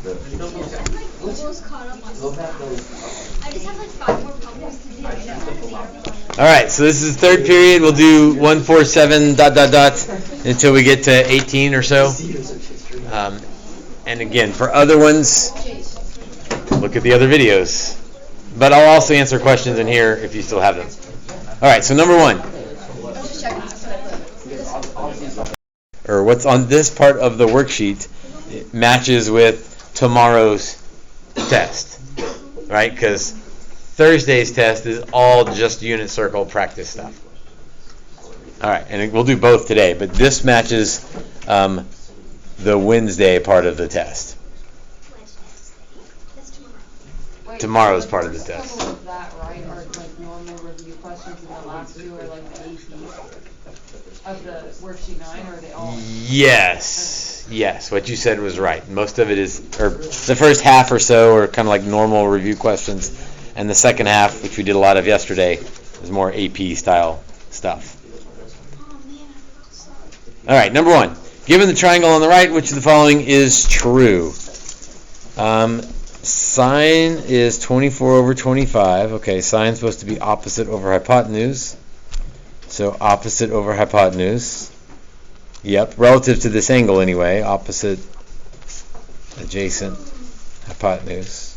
Almost caught up on stuff. I just have like 5 more problems to do. Alright, so this is third period. We'll do 147 ... until we get to 18 or so. And again, for other ones, look at the other videos. But I'll also answer questions in here if you still have them. Alright, so number 1. Or what's on this part of the worksheet matches with tomorrow's test, right? Because Thursday's test is all just unit circle practice stuff. All right, and we'll do both today, but this matches the Wednesday part of the test. Tomorrow's part of the test. With that, right? Are like normal review questions in the last two are like the AP of the worksheet 9, or are they all? Yes, what you said was right. Most of it is, or the first half or so are kind of like normal review questions, and the second half, which we did a lot of yesterday, is more AP style stuff. All right, number 1. Given the triangle on the right, which of the following is true? Sine is 24 over 25. Okay, sine's supposed to be opposite over hypotenuse. So opposite over hypotenuse. Yep, relative to this angle anyway. Opposite, adjacent, hypotenuse.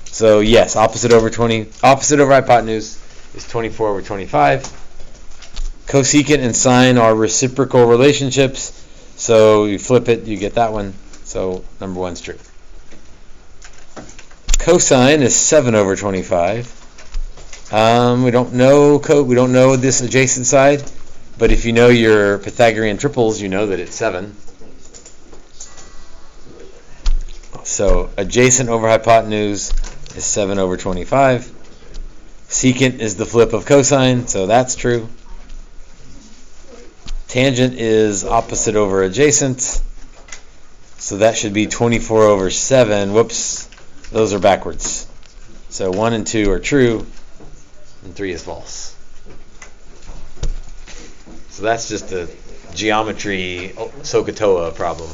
So yes, opposite over hypotenuse is 24 over 25. Cosecant and sine are reciprocal relationships. So you flip it, you get that one. So number 1's true. Cosine is 7 over 25. We don't know this adjacent side, but if you know your Pythagorean triples, you know that it's 7. So adjacent over hypotenuse is 7 over 25. Secant is the flip of cosine, so that's true. Tangent is opposite over adjacent, so that should be 24 over 7. Whoops, those are backwards. So 1 and 2 are true, and 3 is false. So that's just a geometry SOHCAHTOA problem.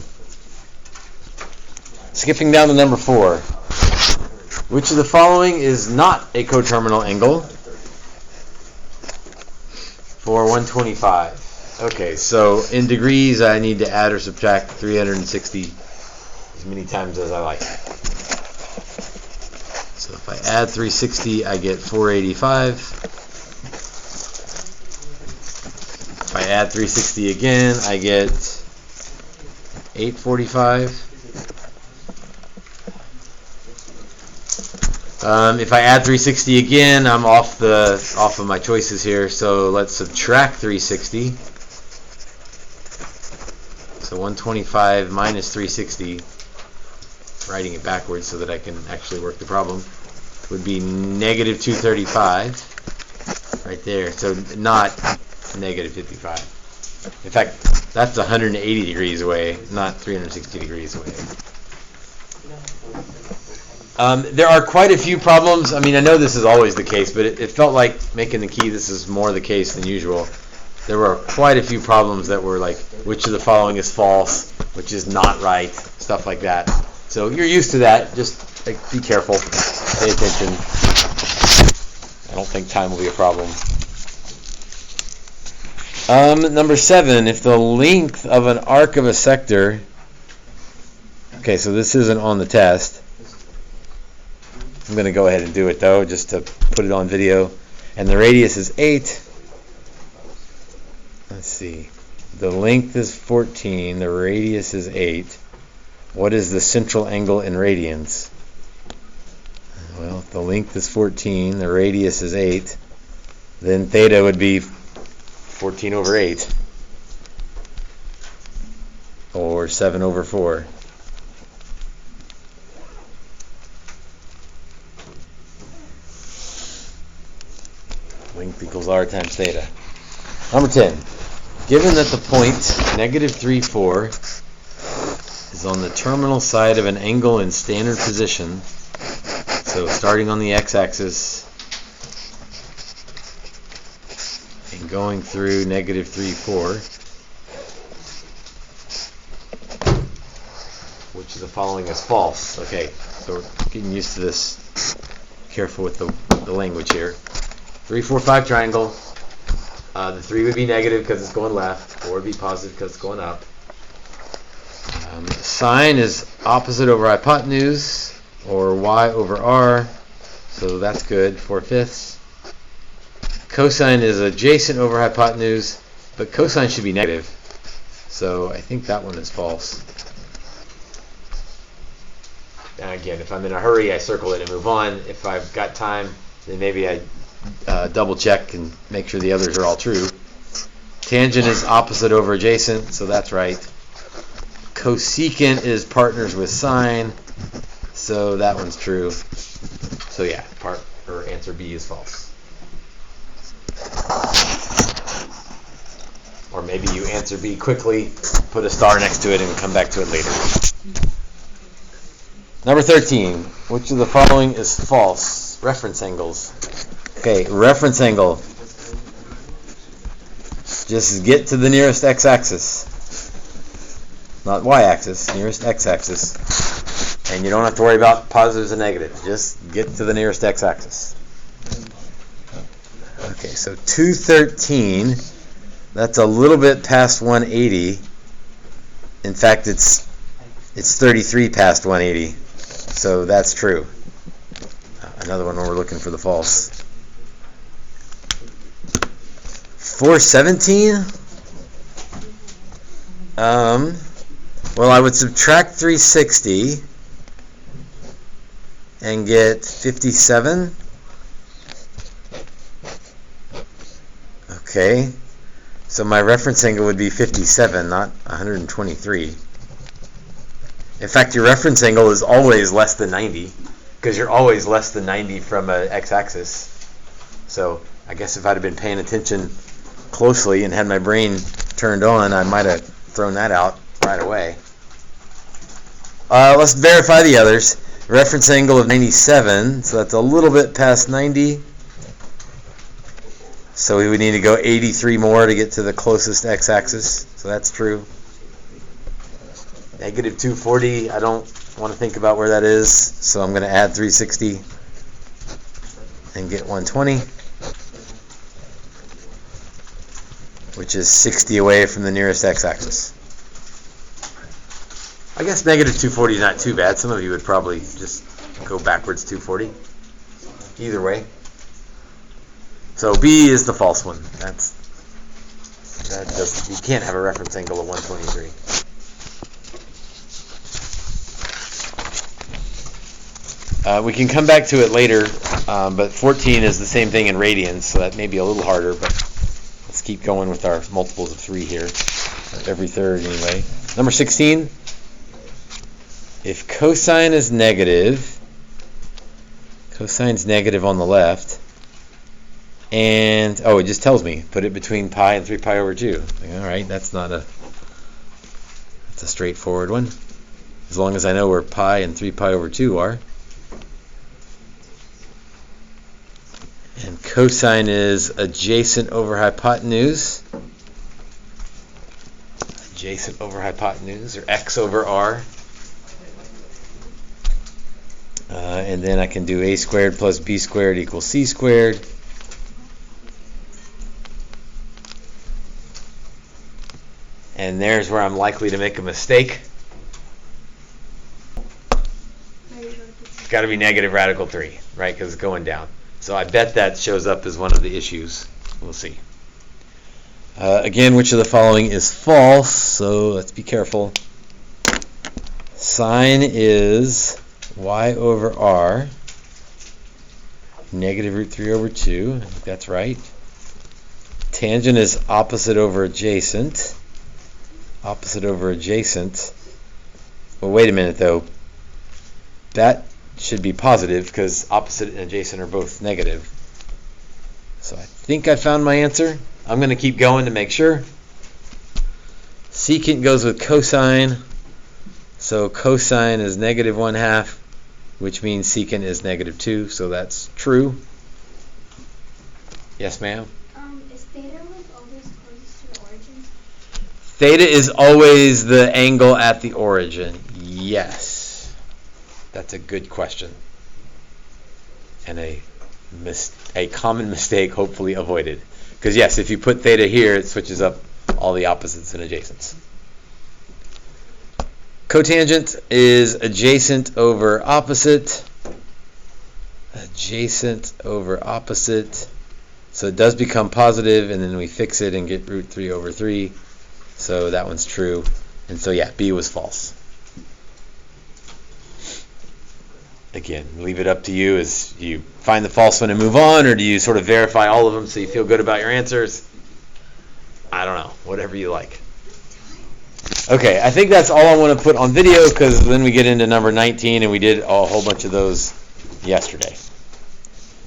Skipping down to number 4. Which of the following is not a coterminal angle for 125? Okay, so in degrees I need to add or subtract 360 as many times as I like. So if I add 360, I get 485. If I add 360 again, I get 845. If I add 360 again, I'm off of my choices here. So let's subtract 360. So 125 minus 360, writing it backwards so that I can actually work the problem, would be negative 235, right there. So not negative 55. In fact, that's 180 degrees away, not 360 degrees away. There are quite a few problems. I mean, I know this is always the case, but it felt like making the key, this is more the case than usual. There were quite a few problems that were like, which of the following is false, which is not right, stuff like that. So you're used to that. Just be careful, pay attention. I don't think time will be a problem. Number 7, if the length of an arc of a sector, okay, so this isn't on the test. I'm going to go ahead and do it though, just to put it on video. And the radius is 8. Let's see. The length is 14. The radius is 8. What is the central angle in radians? Well, if the length is 14, the radius is 8, then theta would be 14 over 8. Or 7 over 4. Length equals r times theta. Number 10. Given that the point negative 3, 4 is on the terminal side of an angle in standard position, so starting on the x-axis and going through negative 3, 4, which of the following is false? Okay, so we're getting used to this. Careful with the language here. 3, 4, 5 triangle. The 3 would be negative because it's going left. 4 would be positive because it's going up. Sine is opposite over hypotenuse, or y over r. So that's good. 4/5. Cosine is adjacent over hypotenuse, but cosine should be negative. So I think that one is false. And again, if I'm in a hurry, I circle it and move on. If I've got time, then maybe I double check and make sure the others are all true. Tangent is opposite over adjacent, so that's right. Cosecant is partners with sine, so that one's true. So yeah, answer B is false. Or maybe you answer B quickly, put a star next to it, and come back to it later. Number 13. Which of the following is false? Reference angles. Okay, reference angle. Just get to the nearest x-axis. Not y-axis, nearest x-axis. And you don't have to worry about positives and negatives. Just get to the nearest x-axis. Okay, so 213, that's a little bit past 180. In fact, it's 33 past 180. So that's true. Another one where we're looking for the false. 417? Well, I would subtract 360 and get 57. Okay. So my reference angle would be 57, not 123. In fact, your reference angle is always less than 90, because you're always less than 90 from an x-axis. So I guess if I'd have been paying attention closely and had my brain turned on, I might have thrown that out right away. Let's verify the others. Reference angle of 97, so that's a little bit past 90. So we would need to go 83 more to get to the closest x-axis. So that's true. Negative 240, I don't want to think about where that is, so I'm going to add 360 and get 120, which is 60 away from the nearest x-axis. I guess negative 240 is not too bad. Some of you would probably just go backwards 240. Either way. So B is the false one. You can't have a reference angle of 123. We can come back to it later, but 14 is the same thing in radians, so that may be a little harder, but let's keep going with our multiples of 3 here. Every third anyway. Number 16. If cosine is negative, cosine's negative on the left, and, it just tells me, put it between pi and 3 pi over 2. Alright, that's a straightforward one. As long as I know where pi and 3 pi over 2 are. And cosine is adjacent over hypotenuse. Adjacent over hypotenuse, or x over r. And then I can do a squared plus b squared equals c squared. And there's where I'm likely to make a mistake. It's got to be negative radical 3, right? Because it's going down. So I bet that shows up as one of the issues. We'll see. Again, which of the following is false? So let's be careful. Sine is y over r, negative root 3 over 2. I think that's right. Tangent is opposite over adjacent. Opposite over adjacent. Well, wait a minute though. That should be positive because opposite and adjacent are both negative. So I think I found my answer. I'm going to keep going to make sure. Secant goes with cosine. So cosine is negative 1/2, which means secant is negative 2. So that's true. Yes, ma'am? Is theta always closest to the origin? Theta is always the angle at the origin. Yes. That's a good question. And a common mistake hopefully avoided. Because yes, if you put theta here, it switches up all the opposites and adjacents. Cotangent is adjacent over opposite. Adjacent over opposite. So it does become positive, and then we fix it and get root 3 over 3. So that one's true. And so yeah, B was false. Again, leave it up to you. As you find the false one and move on, or do you sort of verify all of them so you feel good about your answers? I don't know. Whatever you like. Okay, I think that's all I want to put on video, because then we get into number 19, and we did a whole bunch of those yesterday.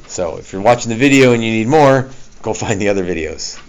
So if you're watching the video and you need more, go find the other videos.